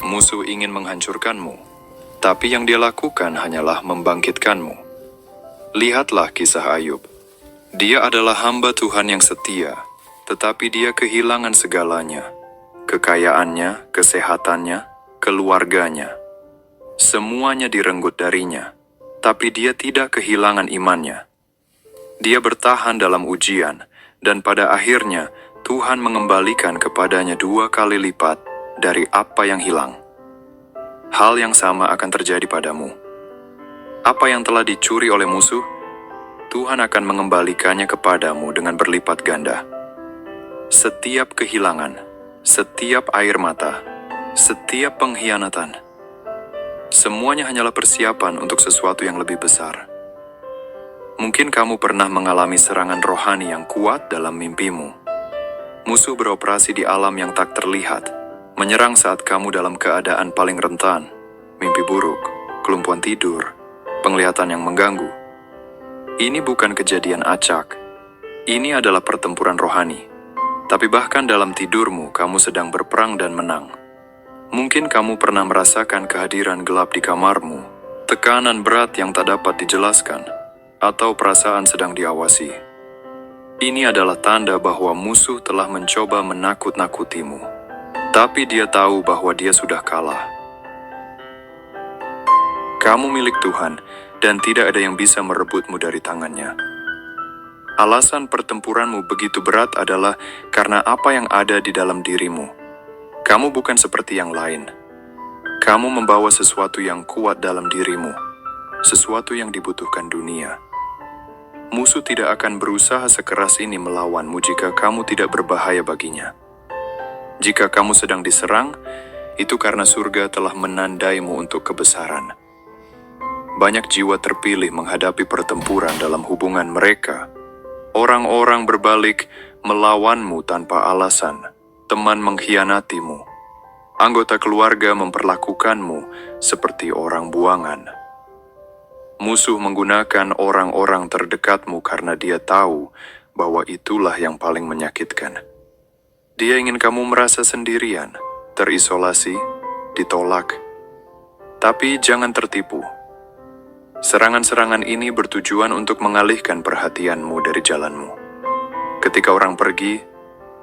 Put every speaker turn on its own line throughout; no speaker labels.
musuh ingin menghancurkanmu, tapi yang dia lakukan hanyalah membangkitkanmu. Lihatlah kisah Ayub. Dia adalah hamba Tuhan yang setia, tetapi dia kehilangan segalanya. Kekayaannya, kesehatannya, keluarganya. Semuanya direnggut darinya, tapi dia tidak kehilangan imannya. Dia bertahan dalam ujian, dan pada akhirnya Tuhan mengembalikan kepadanya 2 kali lipat dari apa yang hilang. Hal yang sama akan terjadi padamu. Apa yang telah dicuri oleh musuh, Tuhan akan mengembalikannya kepadamu dengan berlipat ganda. Setiap kehilangan, setiap air mata, setiap pengkhianatan, semuanya hanyalah persiapan untuk sesuatu yang lebih besar. Mungkin kamu pernah mengalami serangan rohani yang kuat dalam mimpimu. Musuh beroperasi di alam yang tak terlihat, menyerang saat kamu dalam keadaan paling rentan, mimpi buruk, kelumpuhan tidur, penglihatan yang mengganggu. Ini bukan kejadian acak. Ini adalah pertempuran rohani. Tapi bahkan dalam tidurmu, kamu sedang berperang dan menang. Mungkin kamu pernah merasakan kehadiran gelap di kamarmu, tekanan berat yang tak dapat dijelaskan, atau perasaan sedang diawasi. Ini adalah tanda bahwa musuh telah mencoba menakut-nakutimu. Tapi dia tahu bahwa dia sudah kalah. Kamu milik Tuhan, dan tidak ada yang bisa merebutmu dari tangannya. Alasan pertempuranmu begitu berat adalah karena apa yang ada di dalam dirimu. Kamu bukan seperti yang lain. Kamu membawa sesuatu yang kuat dalam dirimu, sesuatu yang dibutuhkan dunia. Musuh tidak akan berusaha sekeras ini melawanmu jika kamu tidak berbahaya baginya. Jika kamu sedang diserang, itu karena surga telah menandaimu untuk kebesaran. Banyak jiwa terpilih menghadapi pertempuran dalam hubungan mereka. Orang-orang berbalik melawanmu tanpa alasan. Teman mengkhianatimu. Anggota keluarga memperlakukanmu seperti orang buangan. Musuh menggunakan orang-orang terdekatmu karena dia tahu bahwa itulah yang paling menyakitkan. Dia ingin kamu merasa sendirian, terisolasi, ditolak. Tapi jangan tertipu. Serangan-serangan ini bertujuan untuk mengalihkan perhatianmu dari jalanmu. Ketika orang pergi,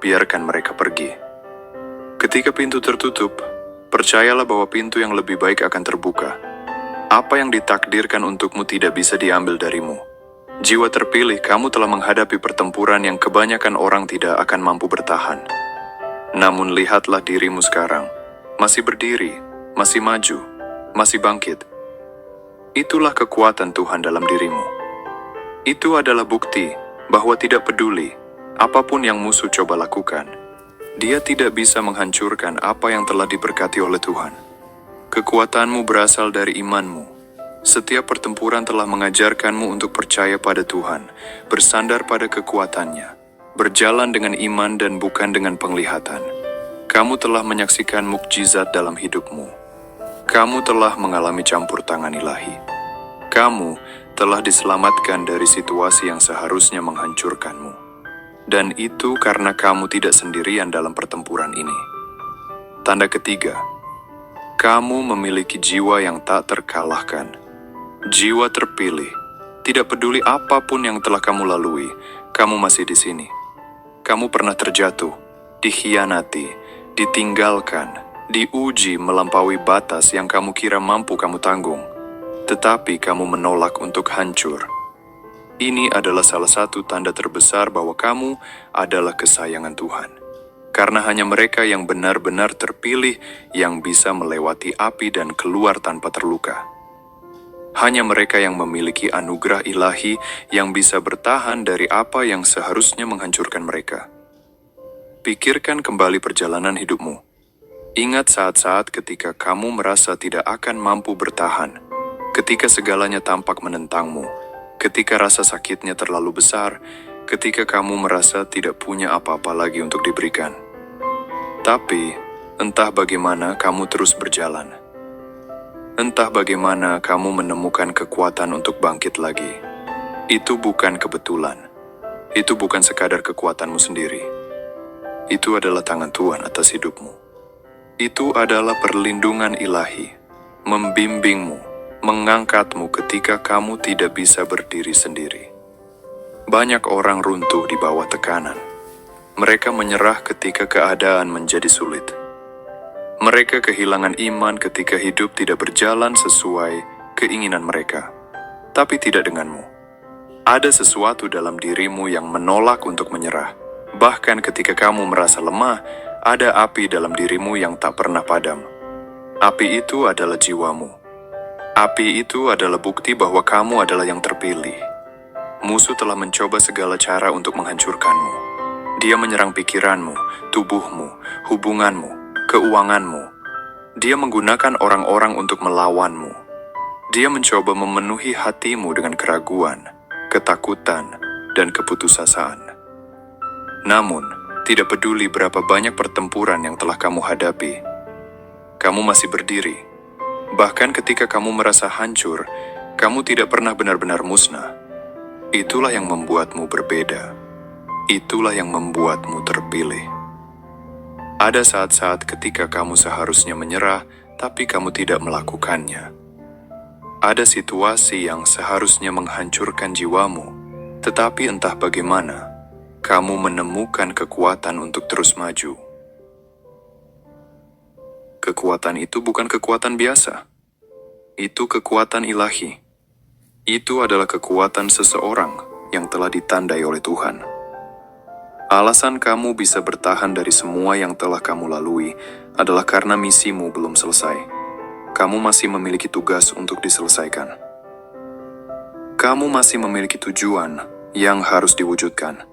biarkan mereka pergi. Ketika pintu tertutup, percayalah bahwa pintu yang lebih baik akan terbuka. Apa yang ditakdirkan untukmu tidak bisa diambil darimu. Jiwa terpilih, kamu telah menghadapi pertempuran yang kebanyakan orang tidak akan mampu bertahan. Namun lihatlah dirimu sekarang, masih berdiri, masih maju, masih bangkit. Itulah kekuatan Tuhan dalam dirimu. Itu adalah bukti bahwa tidak peduli apapun yang musuh coba lakukan, dia tidak bisa menghancurkan apa yang telah diberkati oleh Tuhan. Kekuatanmu berasal dari imanmu. Setiap pertempuran telah mengajarkanmu untuk percaya pada Tuhan, bersandar pada kekuatannya, berjalan dengan iman dan bukan dengan penglihatan. Kamu telah menyaksikan mukjizat dalam hidupmu. Kamu telah mengalami campur tangan ilahi. Kamu telah diselamatkan dari situasi yang seharusnya menghancurkanmu. Dan itu karena kamu tidak sendirian dalam pertempuran ini. Tanda ketiga, kamu memiliki jiwa yang tak terkalahkan. Jiwa terpilih. Tidak peduli apapun yang telah kamu lalui, kamu masih di sini. Kamu pernah terjatuh, dikhianati, ditinggalkan, diuji melampaui batas yang kamu kira mampu kamu tanggung, tetapi kamu menolak untuk hancur. Ini adalah salah satu tanda terbesar bahwa kamu adalah kesayangan Tuhan. Karena hanya mereka yang benar-benar terpilih yang bisa melewati api dan keluar tanpa terluka. Hanya mereka yang memiliki anugerah ilahi yang bisa bertahan dari apa yang seharusnya menghancurkan mereka. Pikirkan kembali perjalanan hidupmu. Ingat saat-saat ketika kamu merasa tidak akan mampu bertahan, ketika segalanya tampak menentangmu, ketika rasa sakitnya terlalu besar, ketika kamu merasa tidak punya apa-apa lagi untuk diberikan. Tapi, entah bagaimana kamu terus berjalan. Entah bagaimana kamu menemukan kekuatan untuk bangkit lagi. Itu bukan kebetulan. Itu bukan sekadar kekuatanmu sendiri. Itu adalah tangan Tuhan atas hidupmu. Itu adalah perlindungan ilahi, membimbingmu, mengangkatmu ketika kamu tidak bisa berdiri sendiri. Banyak orang runtuh di bawah tekanan. Mereka menyerah ketika keadaan menjadi sulit. Mereka kehilangan iman ketika hidup tidak berjalan sesuai keinginan mereka. Tapi tidak denganmu. Ada sesuatu dalam dirimu yang menolak untuk menyerah. Bahkan ketika kamu merasa lemah, ada api dalam dirimu yang tak pernah padam. Api itu adalah jiwamu. Api itu adalah bukti bahwa kamu adalah yang terpilih. Musuh telah mencoba segala cara untuk menghancurkanmu. Dia menyerang pikiranmu, tubuhmu, hubunganmu, keuanganmu. Dia menggunakan orang-orang untuk melawanmu. Dia mencoba memenuhi hatimu dengan keraguan, ketakutan, dan keputusasaan. Namun, tidak peduli berapa banyak pertempuran yang telah kamu hadapi, kamu masih berdiri. Bahkan ketika kamu merasa hancur, kamu tidak pernah benar-benar musnah. Itulah yang membuatmu berbeda. Itulah yang membuatmu terpilih. Ada saat-saat ketika kamu seharusnya menyerah, tapi kamu tidak melakukannya. Ada situasi yang seharusnya menghancurkan jiwamu, tetapi entah bagaimana, kamu menemukan kekuatan untuk terus maju. Kekuatan itu bukan kekuatan biasa. Itu kekuatan ilahi. Itu adalah kekuatan seseorang yang telah ditandai oleh Tuhan. Alasan kamu bisa bertahan dari semua yang telah kamu lalui adalah karena misimu belum selesai. Kamu masih memiliki tugas untuk diselesaikan. Kamu masih memiliki tujuan yang harus diwujudkan.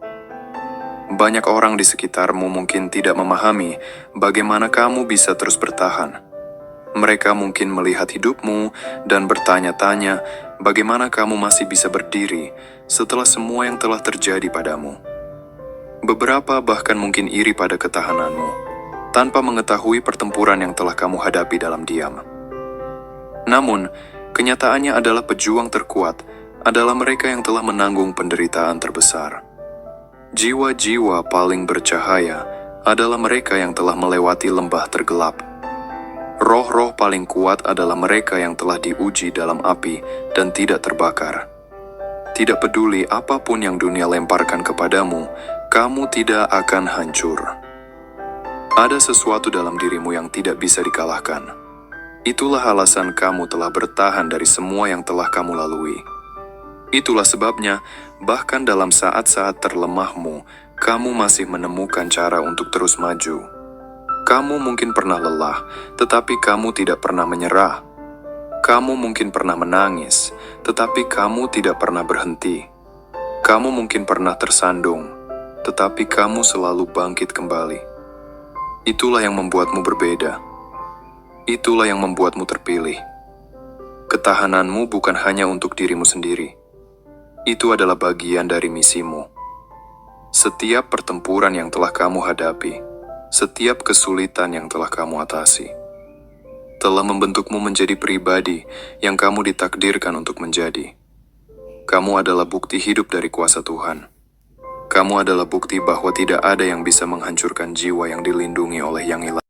Banyak orang di sekitarmu mungkin tidak memahami bagaimana kamu bisa terus bertahan. Mereka mungkin melihat hidupmu dan bertanya-tanya bagaimana kamu masih bisa berdiri setelah semua yang telah terjadi padamu. Beberapa bahkan mungkin iri pada ketahananmu, tanpa mengetahui pertempuran yang telah kamu hadapi dalam diam. Namun, kenyataannya adalah pejuang terkuat adalah mereka yang telah menanggung penderitaan terbesar. Jiwa-jiwa paling bercahaya adalah mereka yang telah melewati lembah tergelap. Roh-roh paling kuat adalah mereka yang telah diuji dalam api dan tidak terbakar. Tidak peduli apapun yang dunia lemparkan kepadamu, kamu tidak akan hancur. Ada sesuatu dalam dirimu yang tidak bisa dikalahkan. Itulah alasan kamu telah bertahan dari semua yang telah kamu lalui. Itulah sebabnya, bahkan dalam saat-saat terlemahmu, kamu masih menemukan cara untuk terus maju. Kamu mungkin pernah lelah, tetapi kamu tidak pernah menyerah. Kamu mungkin pernah menangis, tetapi kamu tidak pernah berhenti. Kamu mungkin pernah tersandung, tetapi kamu selalu bangkit kembali. Itulah yang membuatmu berbeda. Itulah yang membuatmu terpilih. Ketahananmu bukan hanya untuk dirimu sendiri. Itu adalah bagian dari misimu. Setiap pertempuran yang telah kamu hadapi, setiap kesulitan yang telah kamu atasi, telah membentukmu menjadi pribadi yang kamu ditakdirkan untuk menjadi. Kamu adalah bukti hidup dari kuasa Tuhan. Kamu adalah bukti bahwa tidak ada yang bisa menghancurkan jiwa yang dilindungi oleh Yang Ilahi.